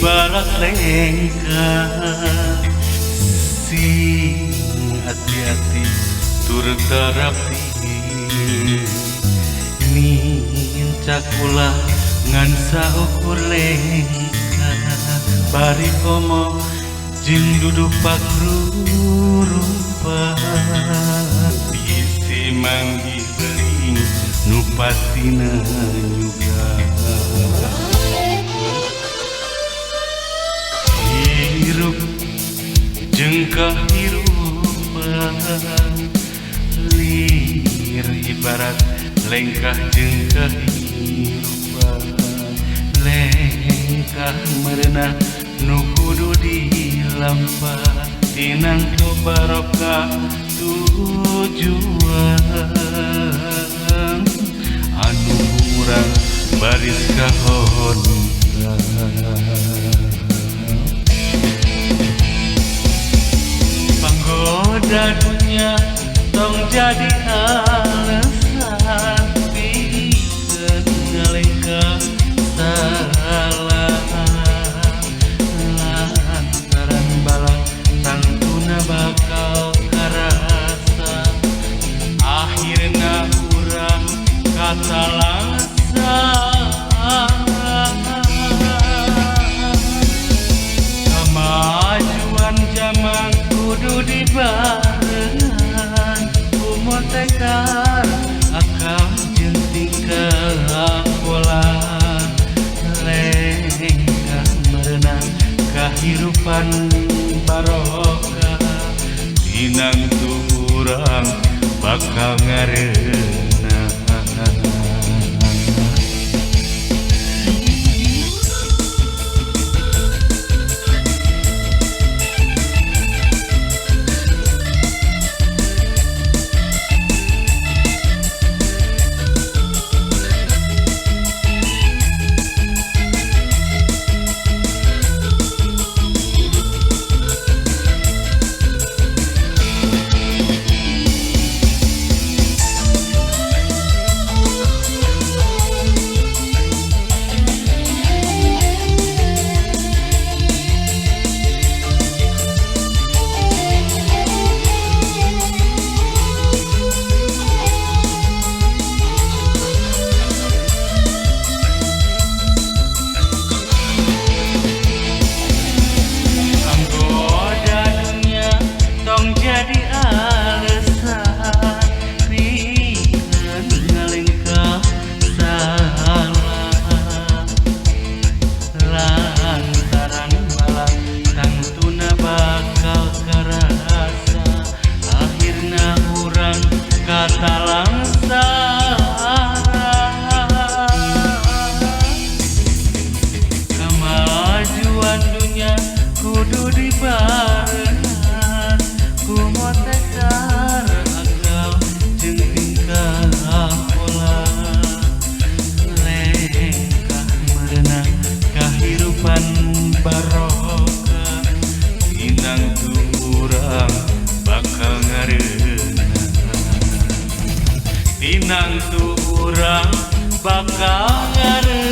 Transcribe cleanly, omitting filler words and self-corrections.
ibarat lengkah sing hati-hati tur terapi mincak kula ngan saukur lengkah bari komo jeng duduk pakrurupa bisi manggi beling nu pastina juga hirup jeung kahirupan lir ibarat lengkah jeung kahirupan lengkah merenah nu kudu dilampah tinang tu barokah tujuan anu urang baris kahontan panggoda dunia tong jadi alasan pikeun ngalengkah salah lantaran balang tangtuna bakal karasa akhirna urang kata langsa kemajuan zaman kudu dibarengan umur tekar akal jeung tingkah pola lengkah merenang kahirupan barokah tinang tu urang bakal ngareunah kemajuan dunia kudu dibarengan kumoh tekar akal jeung tingkah pola lengkah merenang kahirupan barokah tinang tu urang bakal ngareunah tinang tu urang bakal ngareunah